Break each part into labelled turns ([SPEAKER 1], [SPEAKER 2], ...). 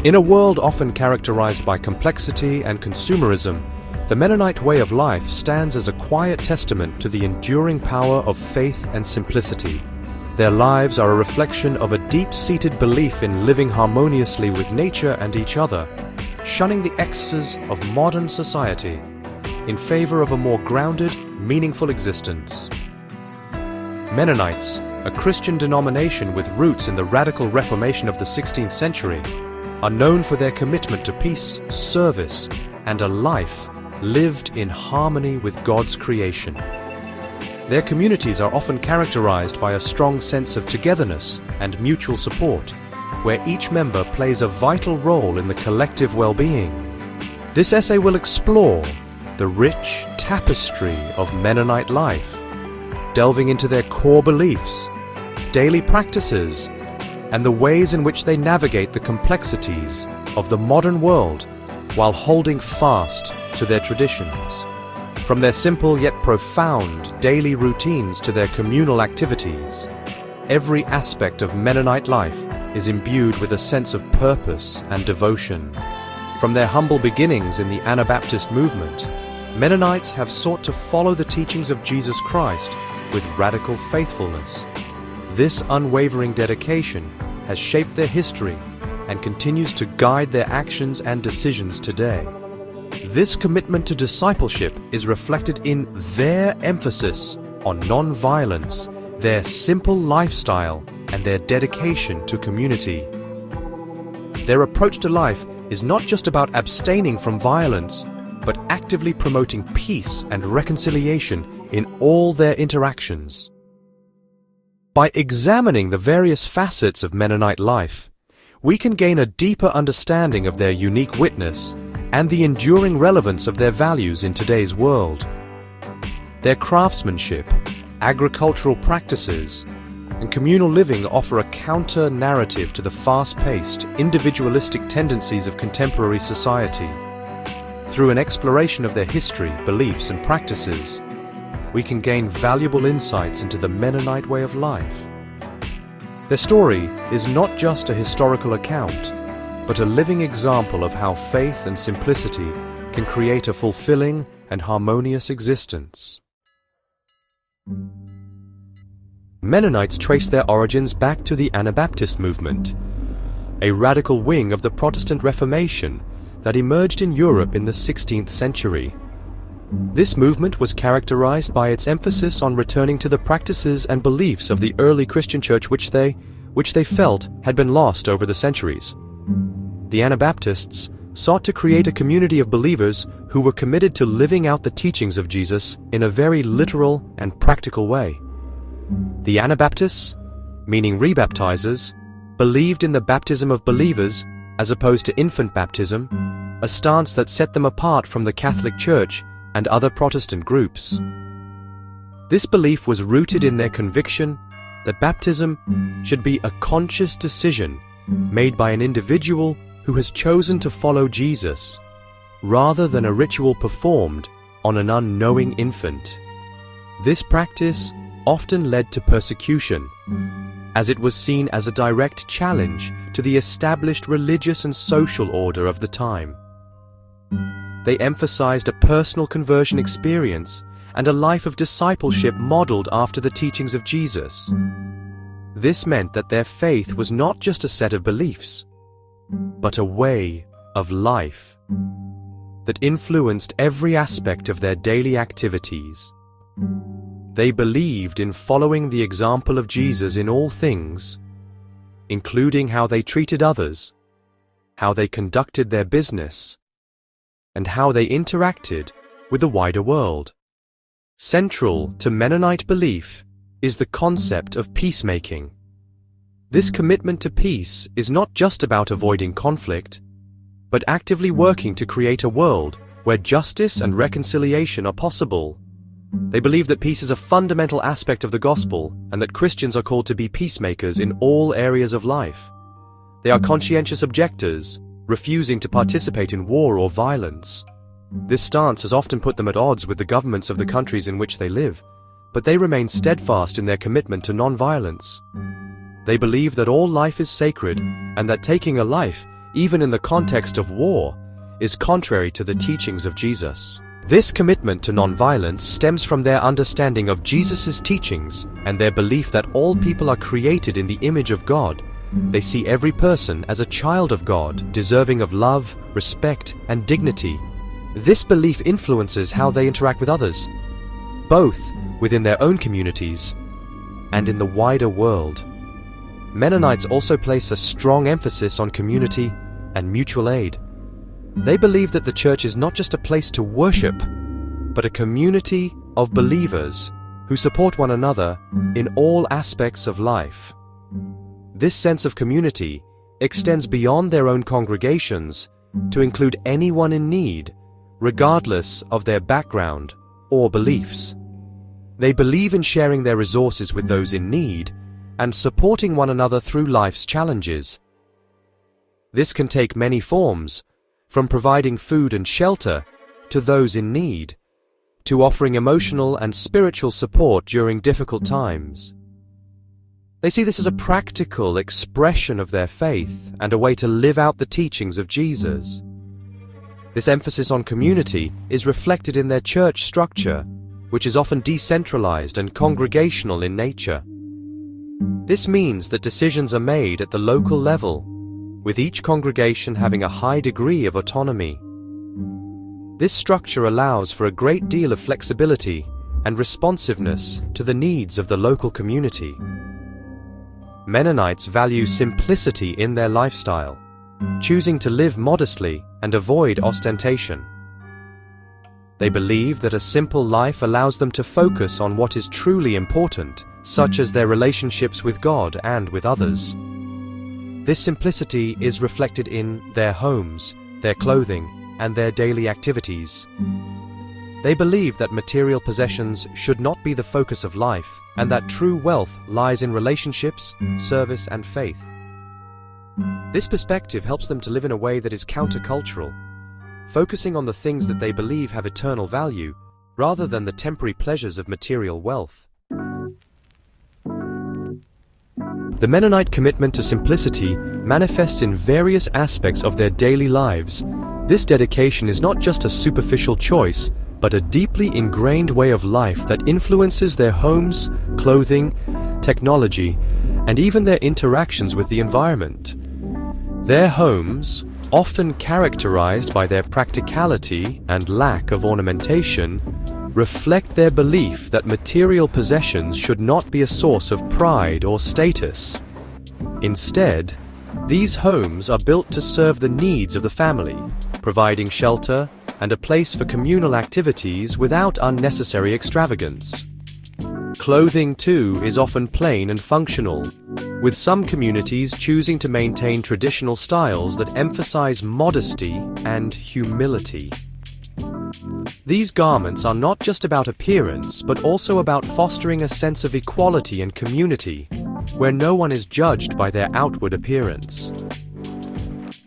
[SPEAKER 1] In a world often characterized by complexity and consumerism, the Mennonite way of life stands as a quiet testament to the enduring power of faith and simplicity. Their lives are a reflection of a deep-seated belief in living harmoniously with nature and each other, shunning the excesses of modern society in favor of a more grounded, meaningful existence. Mennonites, a Christian denomination with roots in the radical Reformation of the 16th century, are known for their commitment to peace, service, and a life lived in harmony with God's creation. Their communities are often characterized by a strong sense of togetherness and mutual support, where each member plays a vital role in the collective well-being. This essay will explore the rich tapestry of Mennonite life, delving into their core beliefs, daily practices, and the ways in which they navigate the complexities of the modern world while holding fast to their traditions. From their simple yet profound daily routines to their communal activities, every aspect of Mennonite life is imbued with a sense of purpose and devotion. From their humble beginnings in the Anabaptist movement, Mennonites have sought to follow the teachings of Jesus Christ with radical faithfulness. This unwavering dedication has shaped their history and continues to guide their actions and decisions today. This commitment to discipleship is reflected in their emphasis on non-violence, their simple lifestyle, and their dedication to community. Their approach to life is not just about abstaining from violence, but actively promoting peace and reconciliation in all their interactions. By examining the various facets of Mennonite life, we can gain a deeper understanding of their unique witness and the enduring relevance of their values in today's world. Their craftsmanship, agricultural practices, and communal living offer a counter-narrative to the fast-paced, individualistic tendencies of contemporary society. Through an exploration of their history, beliefs, and practices, we can gain valuable insights into the Mennonite way of life. Their story is not just a historical account, but a living example of how faith and simplicity can create a fulfilling and harmonious existence. Mennonites trace their origins back to the Anabaptist movement, a radical wing of the Protestant Reformation that emerged in Europe in the 16th century. This movement was characterized by its emphasis on returning to the practices and beliefs of the early Christian church which they felt had been lost over the centuries. The Anabaptists sought to create a community of believers who were committed to living out the teachings of Jesus in a very literal and practical way. The Anabaptists, meaning rebaptizers, believed in the baptism of believers as opposed to infant baptism, a stance that set them apart from the Catholic Church and other Protestant groups. This belief was rooted in their conviction that baptism should be a conscious decision made by an individual who has chosen to follow Jesus, rather than a ritual performed on an unknowing infant. This practice often led to persecution, as it was seen as a direct challenge to the established religious and social order of the time. They emphasized a personal conversion experience and a life of discipleship modeled after the teachings of Jesus. This meant that their faith was not just a set of beliefs, but a way of life that influenced every aspect of their daily activities. They believed in following the example of Jesus in all things, including how they treated others, how they conducted their business, and how they interacted with the wider world. Central to Mennonite belief is the concept of peacemaking. This commitment to peace is not just about avoiding conflict, but actively working to create a world where justice and reconciliation are possible. They believe that peace is a fundamental aspect of the gospel and that Christians are called to be peacemakers in all areas of life. They are conscientious objectors, refusing to participate in war or violence. This stance has often put them at odds with the governments of the countries in which they live, but they remain steadfast in their commitment to non-violence. They believe that all life is sacred and that taking a life, even in the context of war, is contrary to the teachings of Jesus. This commitment to nonviolence stems from their understanding of Jesus' teachings and their belief that all people are created in the image of God. They see every person as a child of God, deserving of love, respect, and dignity. This belief influences how they interact with others, both within their own communities and in the wider world. Mennonites also place a strong emphasis on community and mutual aid. They believe that the church is not just a place to worship, but a community of believers who support one another in all aspects of life. This sense of community extends beyond their own congregations to include anyone in need, regardless of their background or beliefs. They believe in sharing their resources with those in need and supporting one another through life's challenges. This can take many forms, from providing food and shelter to those in need, to offering emotional and spiritual support during difficult times. They see this as a practical expression of their faith and a way to live out the teachings of Jesus. This emphasis on community is reflected in their church structure, which is often decentralized and congregational in nature. This means that decisions are made at the local level, with each congregation having a high degree of autonomy. This structure allows for a great deal of flexibility and responsiveness to the needs of the local community. Mennonites value simplicity in their lifestyle, choosing to live modestly and avoid ostentation. They believe that a simple life allows them to focus on what is truly important, such as their relationships with God and with others. This simplicity is reflected in their homes, their clothing, and their daily activities. They believe that material possessions should not be the focus of life, and that true wealth lies in relationships, service, and faith. This perspective helps them to live in a way that is countercultural, focusing on the things that they believe have eternal value, rather than the temporary pleasures of material wealth. The Mennonite commitment to simplicity manifests in various aspects of their daily lives. This dedication is not just a superficial choice, but a deeply ingrained way of life that influences their homes, clothing, technology, and even their interactions with the environment. Their homes, often characterized by their practicality and lack of ornamentation, reflect their belief that material possessions should not be a source of pride or status. Instead, these homes are built to serve the needs of the family, providing shelter and a place for communal activities without unnecessary extravagance. Clothing, too, is often plain and functional, with some communities choosing to maintain traditional styles that emphasize modesty and humility. These garments are not just about appearance, but also about fostering a sense of equality and community, where no one is judged by their outward appearance.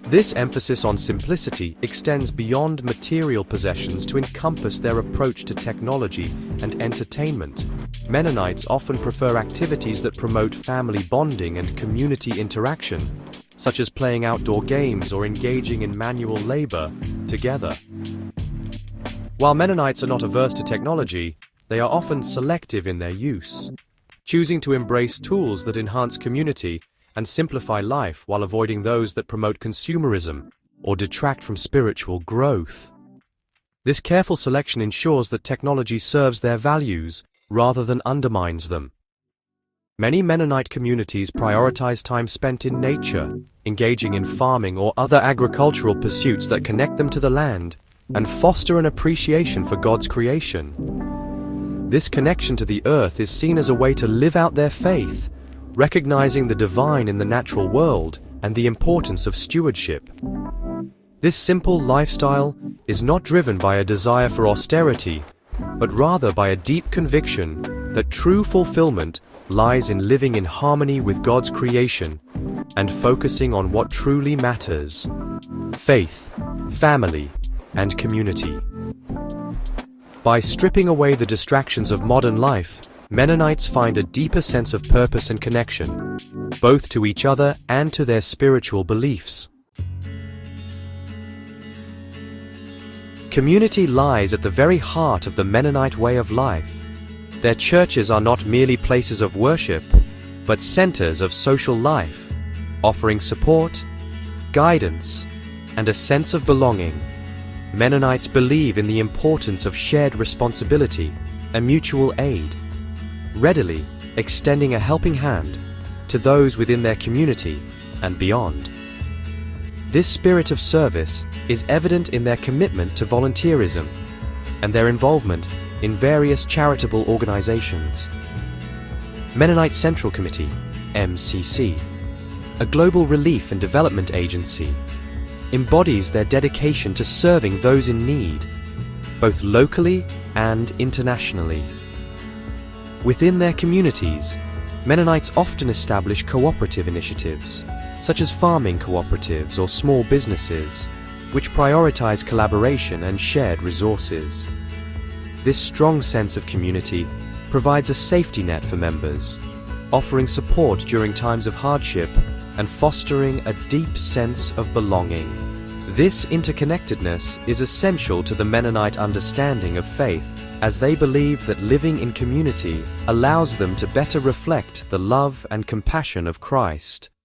[SPEAKER 1] This emphasis on simplicity extends beyond material possessions to encompass their approach to technology and entertainment. Mennonites often prefer activities that promote family bonding and community interaction, such as playing outdoor games or engaging in manual labor together. While Mennonites are not averse to technology, they are often selective in their use, choosing to embrace tools that enhance community and simplify life while avoiding those that promote consumerism or detract from spiritual growth. This careful selection ensures that technology serves their values rather than undermines them. Many Mennonite communities prioritize time spent in nature, engaging in farming or other agricultural pursuits that connect them to the land and foster an appreciation for God's creation. This connection to the earth is seen as a way to live out their faith, recognizing the divine in the natural world and the importance of stewardship. This simple lifestyle is not driven by a desire for austerity, but rather by a deep conviction that true fulfillment lies in living in harmony with God's creation and focusing on what truly matters: faith, family, and community. By stripping away the distractions of modern life, Mennonites find a deeper sense of purpose and connection, both to each other and to their spiritual beliefs. Community lies at the very heart of the Mennonite way of life. Their churches are not merely places of worship, but centers of social life, offering support, guidance, and a sense of belonging. Mennonites believe in the importance of shared responsibility and mutual aid, readily extending a helping hand to those within their community and beyond. This spirit of service is evident in their commitment to volunteerism and their involvement in various charitable organizations. Mennonite Central Committee, MCC, a global relief and development agency, embodies their dedication to serving those in need, both locally and internationally. Within their communities, Mennonites often establish cooperative initiatives, such as farming cooperatives or small businesses, which prioritize collaboration and shared resources. This strong sense of community provides a safety net for members, offering support during times of hardship and fostering a deep sense of belonging. This interconnectedness is essential to the Mennonite understanding of faith, as they believe that living in community allows them to better reflect the love and compassion of Christ.